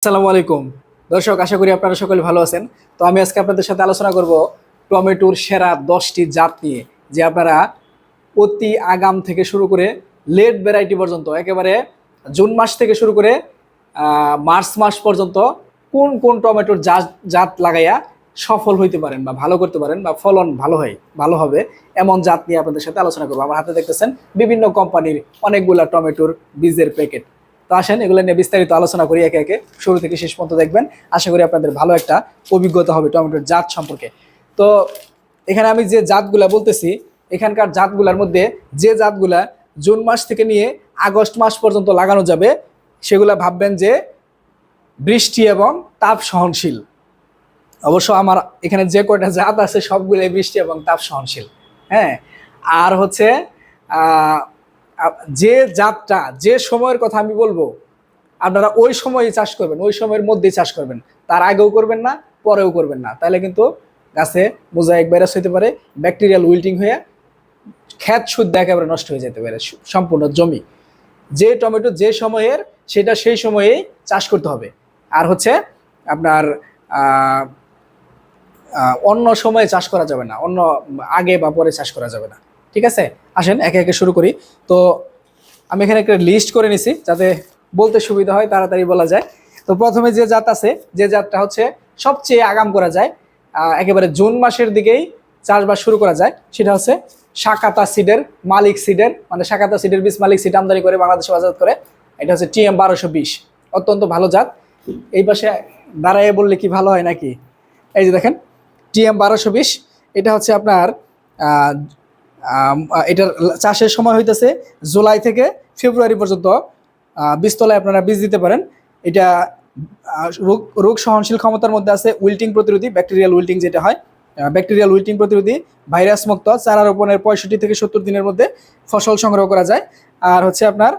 আসসালামু আলাইকুম দর্শক, আশা করি আপনারা সকলে ভালো আছেন। তো আমি আজকে আপনাদের সাথে আলোচনা করব টমেটোর সেরা 10টি জাত নিয়ে, যে আপনারা অতি আগাম থেকে শুরু করে লেট ভ্যারাইটি পর্যন্ত, একেবারে জুন মাস থেকে শুরু করে মার্চ মাস পর্যন্ত কোন কোন টমেটোর জাত জাত লাগাইয়া সফল হইতে পারেন বা ভালো করতে পারেন বা ফলন ভালো হবে, এমন জাত নিয়ে আপনাদের সাথে আলোচনা করবো। আমার হাতে দেখতেছেন বিভিন্ন কোম্পানির অনেকগুলা টমেটোর বীজের প্যাকেট। তো আসেন এগুলো নিয়ে বিস্তারিত আলোচনা করি একে একে, শুরু থেকে শেষ পর্যন্ত দেখবেন। আশা করি আপনাদের ভালো একটা অভিজ্ঞতা হবে টমেটোর জাত সম্পর্কে। তো এখানে আমি যে জাতগুলা বলতেছি, এখানকার জাতগুলার মধ্যে যে জাতগুলা জুন মাস থেকে নিয়ে আগস্ট মাস পর্যন্ত লাগানো যাবে, সেগুলা ভাববেন যে বৃষ্টি এবং তাপ সহনশীল। অবশ্য আমার এখানে যে কয়টা জাত আছে সবগুলোই বৃষ্টি এবং তাপ সহনশীল। হ্যাঁ, আর হচ্ছে যে জাতটা যে সময়ের কথা আমি বলবো, আপনারা ওই সময়ই চাষ করবেন, ওই সময়ের মধ্যেই চাষ করবেন, তার আগেও করবেন না, পরেও করবেন না। তাহলে কিন্তু গাছে মোজাইক ভাইরাস হইতে পারে, ব্যাকটেরিয়াল উইল্টিং হয়ে ক্ষেত শুদ্ধ একেবারে নষ্ট হয়ে যেতে পারে সম্পূর্ণ জমি। যে টমেটো যে সময়ের, সেটা সেই সময়েই চাষ করতে হবে। আর হচ্ছে আপনার অন্য সময়ে চাষ করা যাবে না, অন্য আগে বা পরে চাষ করা যাবে না। ঠিক আছে, আসেন একে একে শুরু করি। তো আমি এখানে একটা লিস্ট করে নিছি যাতে বলতে সুবিধা হয়, তাড়াতাড়ি বলা যায়। তো প্রথমে যে জাত আছে, যে জাতটা হচ্ছে সবচেয়ে আগাম করা যায়, একেবারে জুন মাসের দিকেই চাষবাস শুরু করা যায়, সেটা হচ্ছে শাকাতা সিডের মালিক সিডের, মানে শাকাতা সিডের বীজ মালিক সিড আমদানি করে বাংলাদেশে বাজার করে। এটা হচ্ছে TM 1220, অত্যন্ত ভালো জাত। এই পাশে দাঁড়াইয়ে বললে কি ভালো হয় নাকি? এই যে দেখেন TM 1220, এটা হচ্ছে আপনার এটার চাষের সময় হইতেছে জুলাই থেকে ফেব্রুয়ারি পর্যন্ত। বীজতলায় আপনারা বীজ দিতে পারেন। এটা রোগ সহনশীল ক্ষমতার মধ্যে আছে, উইল্টিং প্রতিরোধী, ব্যাকটেরিয়াল উইল্টিং যেটা হয়, ব্যাকটেরিয়াল উইল্টিং প্রতিরোধী, ভাইরাস মুক্ত, চারা রোপণের 65 থেকে 70 দিনের মধ্যে ফসল সংগ্রহ করা যায়। আর হচ্ছে আপনার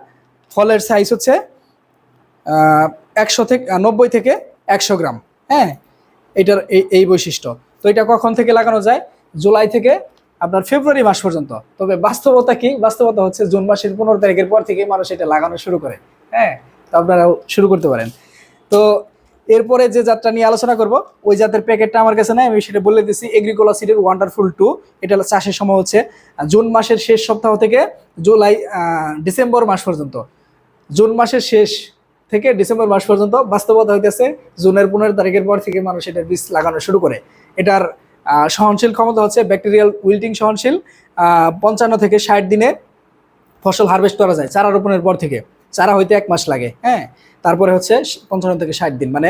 ফলের সাইজ হচ্ছে 90 থেকে 100 গ্রাম। হ্যাঁ, এটার এই বৈশিষ্ট্য। তো এটা কখন থেকে লাগানো যায়? জুলাই থেকে আপনার ফেব্রুয়ারি মাস পর্যন্ত। তবে বাস্তবতা কি? বাস্তবতা হচ্ছে জুন মাসের 15 তারিখের পর থেকে মানুষ এটা লাগানো শুরু করে। হ্যাঁ, তো আপনারাও শুরু করতে পারেন। তো এরপরে যে জাতটা নিয়ে আলোচনা করব, ওই জাতের প্যাকেটটা আমার কাছে নাই, আমি সেটা বলে দিচ্ছি। এগ্রিকোলা সিডের ওয়ান্ডারফুল 2। এটা চাষের সময় হচ্ছে জুন মাসের শেষ সপ্তাহ থেকে ডিসেম্বর মাস পর্যন্ত। জুন মাসের শেষ থেকে ডিসেম্বর মাস পর্যন্ত। বাস্তবতা হইতেছে জুনের 15 তারিখের পর থেকে মানুষ এটার বীজ লাগানো শুরু করে। এটার সহনশীল ক্ষমতা হচ্ছে ব্যাকটেরিয়াল উইল্টিং সহনশীল। 55 থেকে 60 দিনে ফসল হারভেস্ট করা যায় চারা রোপণের পর থেকে। চারা হইতে 1 মাস লাগে। হ্যাঁ, তারপরে হচ্ছে 55 থেকে 60 দিন, মানে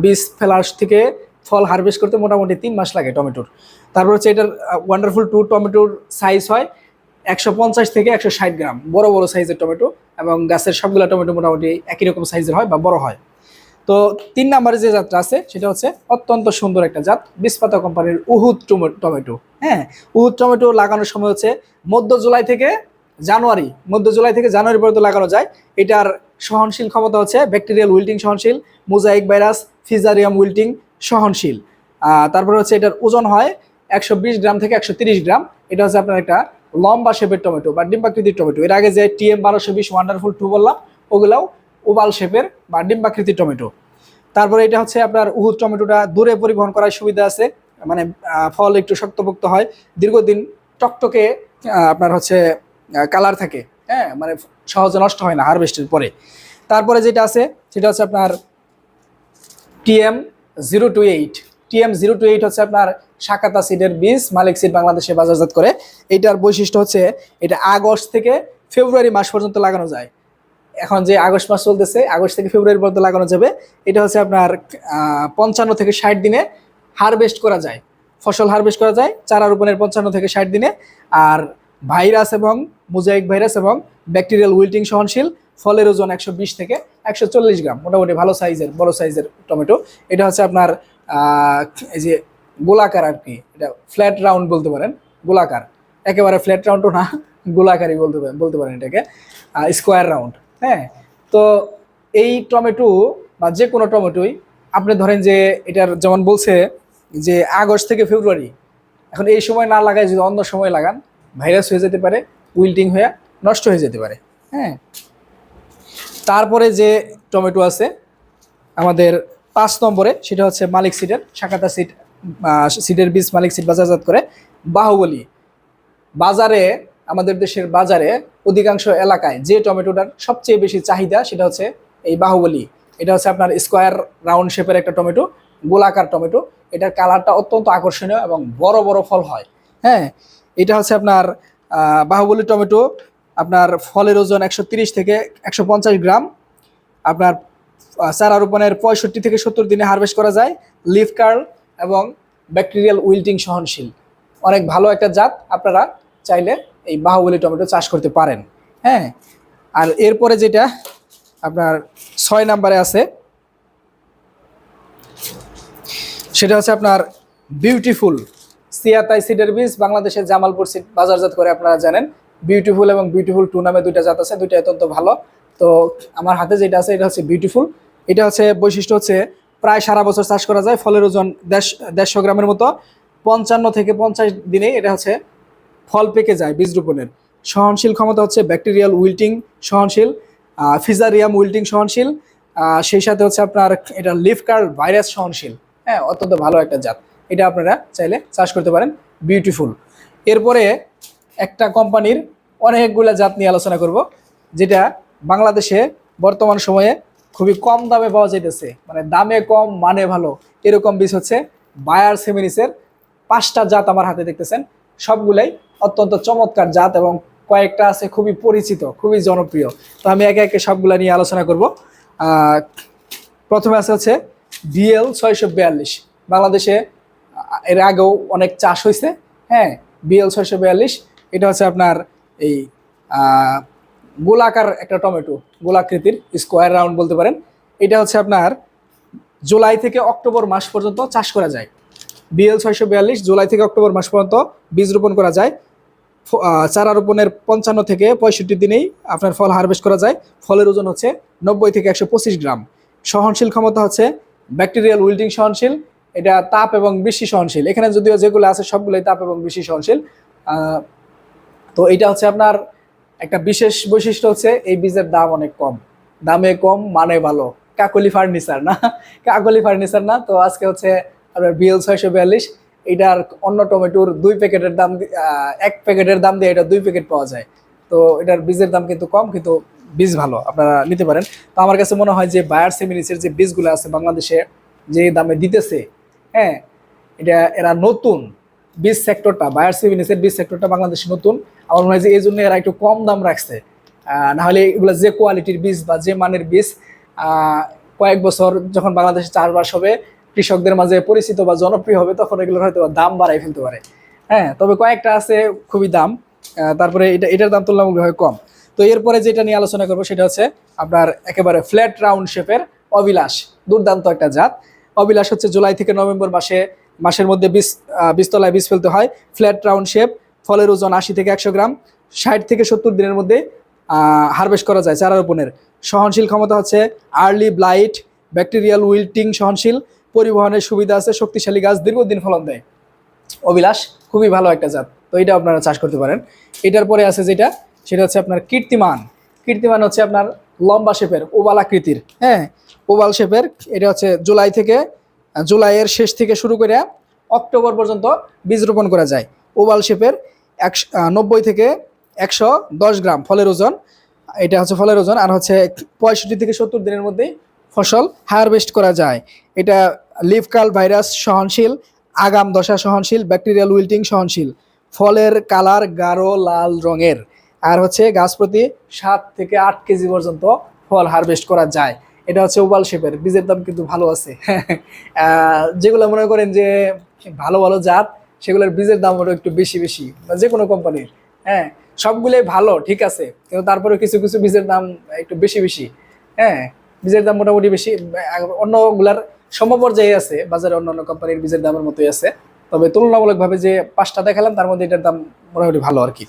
বীজ ফেলার থেকে ফল হারভেস্ট করতে মোটামুটি 3 মাস লাগে টমেটোর। তারপর হচ্ছে এটার ওয়ান্ডারফুল 2 টমেটোর সাইজ হয় 150 থেকে 160 গ্রাম, বড় বড় সাইজের টমেটো। এবং গাছের সবগুলো টমেটো মোটামুটি একই রকম সাইজের হয় বা বড় হয়। তো 3 নম্বরে যে জাতটা আছে সেটা হচ্ছে অত্যন্ত সুন্দর একটা জাত, বিষপাতা কোম্পানির উহুদ টমেটো। হ্যাঁ, উহুদ টমেটো লাগানোর সময় হচ্ছে মধ্য জুলাই থেকে জানুয়ারি পর্যন্ত লাগানো যায়। এটার সহনশীল ক্ষমতা হচ্ছে ব্যাকটেরিয়াল উইল্টিং সহনশীল, মোজাইক ভাইরাস, ফিজারিয়াম উইল্টিং সহনশীল। তারপরে হচ্ছে এটার ওজন হয় 120 গ্রাম থেকে 130 গ্রাম। এটা হচ্ছে আপনার একটা লম্বা শেপের টমেটো বা ডিম্বাকৃতির টমেটো। এর আগে যে TM 1220 ওয়ান্ডারফুল 2 বললাম, ওগুলাও ওভাল শেপের বা ডিম্বাকৃতির টমেটো। তারপরে এটা হচ্ছে আপনার উহুদ টমেটোটা দূরে পরিবহন করার সুবিধা আছে, মানে ফল একটু শক্তপোক্ত হয়, দীর্ঘদিন টকটকে আপনার হচ্ছে কালার থাকে। হ্যাঁ, মানে সহজে নষ্ট হয় না হারভেস্টের পরে। তারপরে যেটা আছে সেটা হচ্ছে আপনার TM 028। TM 028 হচ্ছে আপনার শাকাতা সিডের বীজ, মালিক সিড বাংলাদেশে বাজারজাত করে। এটার বৈশিষ্ট্য হচ্ছে এটা আগস্ট থেকে ফেব্রুয়ারি মাস পর্যন্ত লাগানো যায়। এখন যে আগস্ট মাস চলতেছে, আগস্ট থেকে ফেব্রুয়ারি পর্যন্ত লাগানো যাবে। এটা হচ্ছে আপনার 55 থেকে 60 দিনে হারভেস্ট করা যায়, ফসল হারভেস্ট করা যায় চারা রোপণের 55 থেকে 60 দিনে। আর ভাইরাস এবং মোজাইক ভাইরাস এবং ব্যাকটেরিয়াল উইল্টিং সহনশীল, ফলের ওজন 120 থেকে 140 গ্রাম, মোটামুটি ভালো সাইজের, বড় সাইজের টমেটো। এটা হচ্ছে আপনার এই যে গোলাকার আর কি, এটা ফ্ল্যাট রাউন্ড বলতে পারেন, গোলাকার, একেবারে ফ্ল্যাট রাউন্ডও না, গোলাকারই বলতে পারেন এটাকে, স্কোয়ার রাউন্ড। হ্যাঁ, তো এই টমেটো বা যে কোনো টমেটোই আপনি ধরেন যে এটার যেমন বলছে যে আগস্ট থেকে ফেব্রুয়ারি, এখন এই সময় না লাগায় যদি অন্য সময় লাগান, ভাইরাস হয়ে যেতে পারে, উইল্টিং হয়ে নষ্ট হয়ে যেতে পারে। হ্যাঁ, তারপরে যে টমেটো আছে আমাদের 5 নম্বরে সেটা হচ্ছে মালিক সিডের শাখাতা সিড, সিডের বীজ মালিক সিড বাজারজাত করে বাহুবলী। বাজারে, আমাদের দেশের বাজারে অধিকাংশ এলাকায় যে টমেটোটার সবচেয়ে বেশি চাহিদা সেটা হচ্ছে এই বাহুবলী। এটা হচ্ছে আপনার স্কোয়ার রাউন্ড শেপের একটা টমেটো, গোলাকার টমেটো। এটার কালারটা অত্যন্ত আকর্ষণীয় এবং বড় বড় ফল হয়। হ্যাঁ, এটা হচ্ছে আপনার বাহুবলী টমেটো। আপনার ফলের ওজন 130 থেকে 150 গ্রাম। আপনার চারা রোপণের 65 থেকে 70 দিনে হারভেস্ট করা যায়। লিফ কার্ল এবং ব্যাকটেরিয়াল উইল্টিং সহনশীল, অনেক ভালো একটা জাত। আপনারা চাইলে এই বাহুবলী টমেটো চাষ করতে পারেন। হ্যাঁ, আর এরপরে যেটা আপনার 6 নম্বরে আছে সেটা হচ্ছে আপনার বিউটিফুল। সিয়াতাই সিডের বীজ বাংলাদেশের জামালপুর সিড বাজারজাত করে, আপনারা জানেন। বিউটিফুল এবং বিউটিফুল 2 নামে 2টা জাত আছে, 2টা অত্যন্ত ভালো। তো আমার হাতে যেটা আছে এটা হচ্ছে বিউটিফুল। এটা হচ্ছে বৈশিষ্ট্য হচ্ছে প্রায় সারা বছর চাষ করা যায়। ফলের ওজন 150 গ্রামের মতো। 55 থেকে 50 দিনে এটা হচ্ছে ফল পেকে যায় বীজ রোপণের। সহনশীল ক্ষমতা হচ্ছে ব্যাকটেরিয়াল উইল্টিং সহনশীল, ফিজারিয়াম উইল্টিং সহনশীল, সেই সাথে হচ্ছে আপনার এটা লিফ কার্ল ভাইরাস সহনশীল। হ্যাঁ, অত্যন্ত ভালো একটা জাত। এটা আপনারা চাইলে চাষ করতে পারেন, বিউটিফুল। এরপরে একটা কোম্পানির অনেকগুলো জাত নিয়ে আলোচনা করব, যেটা বাংলাদেশে বর্তমান সময়ে খুবই কম দামে পাওয়া যাইতেছে, মানে দামে কম মানে ভালো, এরকম বীজ হচ্ছে বায়ার সেমিনিসের 5টা জাত আমার হাতে দেখতেছেন। সবগুলাই অত্যন্ত চমৎকার জাত এবং কয়েকটা আছে খুবই পরিচিত, খুবই জনপ্রিয়। তো আমি একে একে সবগুলা নিয়ে আলোচনা করব। প্রথমে আছে হচ্ছে বিএল 642। বাংলাদেশে এর আগেও অনেক চাষ হয়েছে। হ্যাঁ, বিএল 642 এটা হচ্ছে আপনার এই গোলাকার একটা টমেটো, গোলাকৃতির, স্কোয়ার রাউন্ড বলতে পারেন। এটা হচ্ছে আপনার জুলাই থেকে অক্টোবর মাস পর্যন্ত চাষ করা যায়। বিএল 642 জুলাই থেকে অক্টোবর মাস পর্যন্ত বীজ রোপণ করা যায়। চারা রোপণের 55 থেকে 65 দিনেই আপনার ফল হারভেস্ট করা যায়। ফলের ওজন হচ্ছে 90 থেকে 125 গ্রাম। সহনশীল ক্ষমতা হচ্ছে ব্যাকটেরিয়াল উইল্টিং সহনশীল। এটা তাপ এবং বৃষ্টি সহনশীল। এখানে যদিও যেগুলো আছে সবগুলোই তাপ এবং বৃষ্টি সহনশীল। তো এটা হচ্ছে আপনার একটা বিশেষ বৈশিষ্ট্য হচ্ছে এই বীজের দাম অনেক কম, দামে কম মানে ভালো। কাকলি ফার্নিচার না, কাকলি ফার্নিচার না। তো আজকে হচ্ছে আপনার বিএল 642, এটার অন্য টমেটোর 2 প্যাকেটের দাম, 1 প্যাকেটের দাম দিয়ে এটা 2 প্যাকেট পাওয়া যায়। তো এটার বীজের দাম কিন্তু কম, কিন্তু বীজ ভালো, আপনারা নিতে পারেন। তো আমার কাছে মনে হয় যে বায়ার সেমিনিসের যে বীজগুলো আছে বাংলাদেশে যে দামে দিতেছে, হ্যাঁ, এটা এরা নতুন বীজ সেক্টরটা, বায়ার সেমিনিসের বীজ সেক্টরটা বাংলাদেশে নতুন। আমার মনে হয় যে এই জন্য এরা একটু কম দাম রাখছে। নাহলে এগুলো যে কোয়ালিটির বীজ বা যে মানের বীজ, কয়েক বছর যখন বাংলাদেশে চাষবাস হবে, কৃষকদের মাঝে পরিচিত বা জনপ্রিয় হবে, তখন এগুলোর হয়তো দাম বাড়াই ফেলতে পারে। হ্যাঁ, তবে কয়েকটা আছে খুবই দাম, তারপরে এটার দাম তুলনামূলকভাবে কম। তো এরপরে যেটা নিয়ে আলোচনা করবো সেটা হচ্ছে আপনার একেবারে ফ্ল্যাট রাউন্ড শেপের অবিলাস। দুর্দান্ত একটা জাত। অবিলাস হচ্ছে জুলাই থেকে নভেম্বর মাসের মধ্যে বীজতলায় বীজ ফেলতে হয়। ফ্ল্যাট রাউন্ড শেপ, ফলের ওজন 80 থেকে 100 গ্রাম। 60 থেকে 70 দিনের মধ্যে হারভেস্ট করা যায় চারা রোপণের। সহনশীল ক্ষমতা হচ্ছে আর্লি ব্লাইট, ব্যাকটেরিয়াল উইল্টিং সহনশীল, পরিবহনের সুবিধা আছে, শক্তিশালী গাছ, দীর্ঘদিন ফলন দেয়। অবিলাস খুবই ভালো একটা জাত, তো এটা আপনারা চাষ করতে পারেন। এটার পরে আছে যেটা, সেটা হচ্ছে আপনার কীর্তিমান। কীর্তিমান হচ্ছে আপনার লম্বা শেপের, ওভাল আকৃতির। হ্যাঁ, ওভাল শেপের। এটা হচ্ছে জুলাইয়ের শেষ থেকে শুরু করে অক্টোবর পর্যন্ত বীজ রোপণ করা যায়। ওভাল শেপের 90 থেকে 110 গ্রাম ফলের ওজন। এটা হচ্ছে ফলের ওজন। আর হচ্ছে 65 থেকে 70 দিনের মধ্যেই ফসল হারভেস্ট করা যায়। এটা লিফ কার্ল ভাইরাস সহনশীল, আগাম দশা সহনশীল, ব্যাকটেরিয়াল উইল্টিং সহনশীল। ফলের কালার গাঢ় লাল রঙের। আর হচ্ছে গাছ প্রতি 7 থেকে 8 কেজি পর্যন্ত ফল হারভেস্ট করা যায়। এটা হচ্ছে ওভাল শেপের। বীজের দাম কিন্তু ভালো আছে। যেগুলো মনে করেন যে ভালো ভালো জাত, সেগুলোর বীজের দাম ওটা একটু বেশি বেশি, যে কোনো কোম্পানির। হ্যাঁ, সবগুলোই ভালো, ঠিক আছে, কিন্তু তারপরে কিছু কিছু বীজের দাম একটু বেশি বেশি। হ্যাঁ, বীজের দাম মোটামুটি বেশি, অন্যগুলার সমপর্যায়ে আছে বাজারে, অন্যান্য কোম্পানির বীজের দামের মতোই আছে। তবে তুলনামূলকভাবে যে 5টা দেখালাম তার মধ্যে এটার দাম মোটামুটি ভালো আর কি।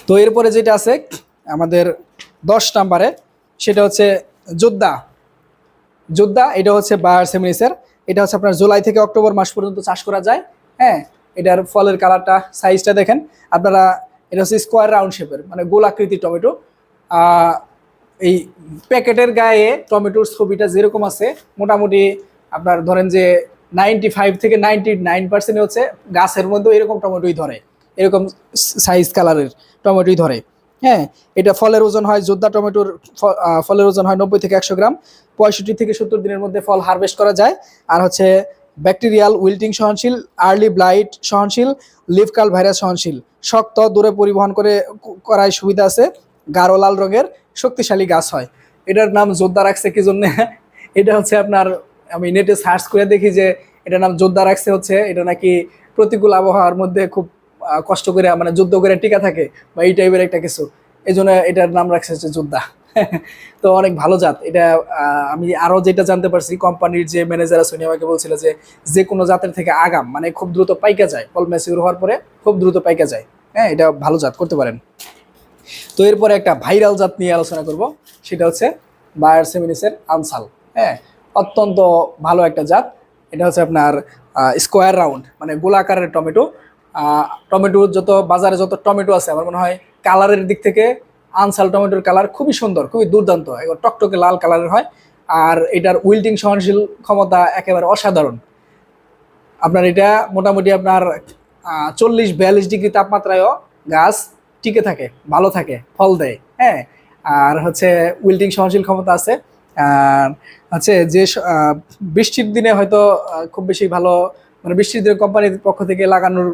তো এরপরে যেটা আছে আমাদের 10 নম্বরে, সেটা হচ্ছে যোদ্ধা। যোদ্ধা এটা হচ্ছে বায়ার সেমিনিসের। এটা হচ্ছে আপনার জুলাই থেকে অক্টোবর মাস পর্যন্ত চাষ করা যায়। হ্যাঁ, এটার ফলের কালারটা, সাইজটা দেখেন আপনারা। এটা হচ্ছে স্কোয়ার রাউন্ড শেপের, মানে গোলাকৃতি টমেটো। এই প্যাকেটের গায়ে টমেটোর ছবিটা যেরকম আছে মোটামুটি আপনার ধরেন যে 95 থেকে 99% হচ্ছে গাছের মধ্যে এরকম টমেটোই ধরে, এরকম সাইজ কালারের টমেটোই ধরে। হ্যাঁ, এটা ফলের ওজন হয় যোদ্ধা টমেটোর ফলের ওজন হয় 90 থেকে 100 গ্রাম, 65 থেকে 70 দিনের মধ্যে ফল হারভেস্ট করা যায়। আর হচ্ছে ব্যাকটেরিয়াল উইল্টিং সহনশীল, আর্লি ব্লাইট সহনশীল, লিফ কার্ল ভাইরাস সহনশীল, শক্ত দূরে পরিবহন করায় সুবিধা আছে, গাঢ় লাল রঙের শক্তিশালী গাছ হয়। এটার নাম যোদ্ধা রাখছে কি জন্য? এটা হচ্ছে আপনার, আমি নেটে সার্চ করে দেখি যে এটার নাম যোদ্ধা রাখছে হচ্ছে এটা নাকি প্রতিকূল আবহাওয়ার মধ্যে খুব কষ্ট করে মানে যুদ্ধ করে টিকা থাকে বা এই টাইপের একটা কিছু, এই জন্য এটার নাম রাখছে হচ্ছে যোদ্ধা। তো অনেক ভালো জাত এটা। আমি আরও যেটা জানতে পারছি, কোম্পানির যে ম্যানেজার আছে উনি আমাকে বলছিল যে যে কোনো জাতের থেকে আগাম মানে খুব দ্রুত পাইকা যায়, ফল ম্যাচিউর হওয়ার পরে খুব দ্রুত পাইকা যায়। হ্যাঁ, এটা ভালো জাত, করতে পারেন। তো এরপরে একটা ভাইরাল জাত নিয়ে আলোচনা করব, সেটা হচ্ছে বায়ার সেমিনিসের আনসাল। হ্যাঁ, অত্যন্ত ভালো একটা জাত। এটা হচ্ছে আপনার স্কোয়ার রাউন্ড মানে গোলাকারের টমেটো। টমেটো যত বাজারে যত টমেটো আছে আমার মনে হয় কালারের দিক থেকে আনসাল টমেটোর কালার খুবই সুন্দর, খুবই দুর্দান্ত, একবার টকটকে লাল কালারের হয়। আর এটার উইল্টিং সহনশীল ক্ষমতা একেবারে অসাধারণ। আপনার এটা মোটামুটি আপনার 40-42 ডিগ্রি তাপমাত্রায়ও গাছ টিকে থাকে, ভালো থাকে, ফল দেয়। হ্যাঁ, আর হচ্ছে উইল্টিং সহনশীল ক্ষমতা আছে। আর হচ্ছে যে বৃষ্টির দিনে হয়তো খুব বেশি ভালো মানে বৃষ্টির দিনে কোম্পানির পক্ষ থেকে লাগানোর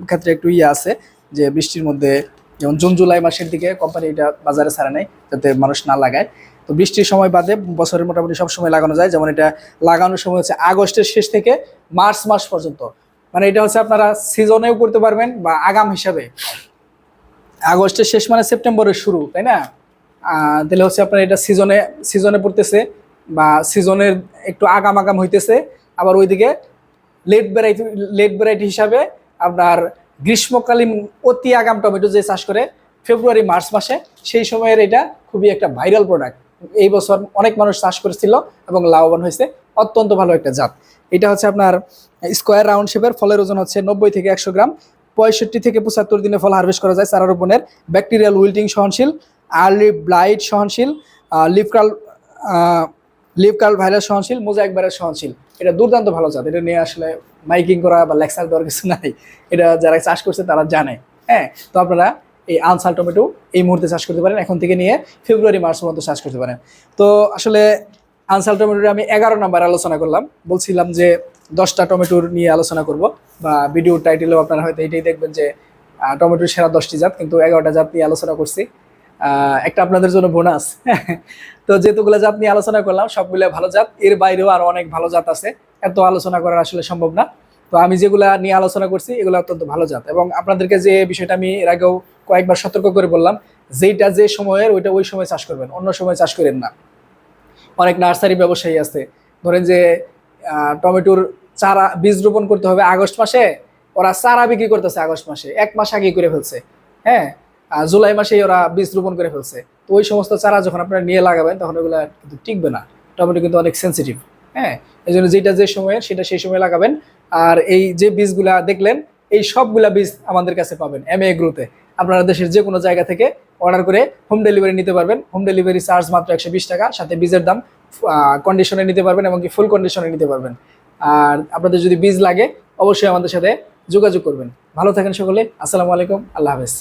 ক্ষেত্রে একটু ইয়ে আছে যে বৃষ্টির মধ্যে, যেমন জুন জুলাই মাসের দিকে কোম্পানি এটা বাজারে ছাড়ে নেয় যাতে মানুষ না লাগায়। তো বৃষ্টির সময় বাদে বছরের মোটামুটি সব সময় লাগানো যায়। যেমন এটা লাগানোর সময় হচ্ছে আগস্টের শেষ থেকে মার্চ মাস পর্যন্ত, মানে এটা হচ্ছে আপনারা সিজনেও করতে পারবেন বা আগাম হিসাবে। আগস্টের শেষ মানে সেপ্টেম্বরের শুরু, তাই না? তাহলে হচ্ছে আপনার এটা সিজনে পড়তেছে বা সিজনের একটু আগাম আগাম হইতেছে। আবার ওইদিকে লেট ভ্যারাইটি হিসাবে আপনার গ্রীষ্মকালীন অতি আগাম টমেটো যে চাষ করে ফেব্রুয়ারি মার্চ মাসে, সেই সময়ের এটা খুবই একটা ভাইরাল প্রোডাক্ট। এই বছর অনেক মানুষ চাষ করেছিল এবং লাভবান হয়েছে, অত্যন্ত ভালো একটা জাত। এটা হচ্ছে আপনার স্কোয়ার রাউন্ড শেপের, ফলের ওজন হচ্ছে 90 থেকে 100 গ্রাম, 65 থেকে 75 দিনে ফল হারভেস্ট করা যায়, চারা রোপণের, ব্যাকটেরিয়াল উইল্টিং সহনশীল, আর্লি ব্লাইট সহনশীল, লিফ কার্ল ভাইরাস সহনশীল, মোজাইক ভাইরাস সহনশীল। এটা দুর্দান্ত ভালো জাত। এটা নিয়ে আসলে মাইকিং করা বা লেকচার দেওয়ার কিছু নাই, এটা যারা চাষ করছে তারা জানে। হ্যাঁ, তো আপনারা এই আনসাল টমেটো এই মুহূর্তে চাষ করতে পারেন, এখন থেকে নিয়ে ফেব্রুয়ারি মার্চ পর্যন্ত চাষ করতে পারেন। তো আসলে আনসাল টমেটোর আমি 11 নম্বর আলোচনা করলাম, বলছিলাম যে 10টা টমেটোর নিয়ে আলোচনা করব, বা ভিডিওর টাইটেলেও আপনারা হয়তো এটাই দেখবেন যে টমেটোর সেরা 10টি জাত, কিন্তু 11টা জাত নিয়ে আলোচনা করছি। একটা আপনাদের জন্য বোনাস। তো যেহেতুগুলো জাত নিয়ে আলোচনা করলাম সবগুলো ভালো জাত, এর বাইরেও আরো অনেক ভালো জাত আছে, এত আলোচনা করা আসলে সম্ভব না। তো আমি যেগুলা নিয়ে আলোচনা করছি এগুলো অত্যন্ত ভালো জাত, এবং আপনাদেরকে যে বিষয়টা আমি এর আগেও কয়েকবার সতর্ক করে বললাম, যেটা যে সময়ের ওইটা ওই সময় চাষ করবেন, অন্য সময় চাষ করেন না। অনেক নার্সারি ব্যবসায়ী আছে, ধরেন যে টমেটোর চারা বীজ রোপণ করতে হবে আগস্ট মাসে, ওরা চারা বিক্রি করতেছে আগস্ট মাসে, 1 মাস আগে করে ফেলছে। হ্যাঁ, জুলাই মাসেই ওরা বীজ রোপণ করে ফেলছে। তো ওই সমস্ত চারা যখন আপনারা নিয়ে লাগাবেন তখন ওগুলো কিন্তু টিকবে না, টমেটো কিন্তু অনেক সেন্সিটিভ। হ্যাঁ, এই জন্য যেটা যে সময়ের সেটা সেই সময় লাগাবেন। আর এই যে বীজগুলা দেখলেন এই সবগুলা বীজ আমাদের কাছে পাবেন MA এগ্রোতে। আপনারা দেশের যে কোনো জায়গা থেকে অর্ডার করে হোম ডেলিভারি নিতে পারবেন। হোম ডেলিভারি চার্জ মাত্র 120 টাকা, সাথে বীজের দাম কন্ডিশনে নিতে পারবেন, এমনকি ফুল কন্ডিশনে নিতে পারবেন। আর আপনাদের যদি বীজ লাগে অবশ্যই আমাদের সাথে যোগাযোগ করবেন। ভালো থাকেন সকলে, আসসালামু আলাইকুম, আল্লাহ হাফেজ।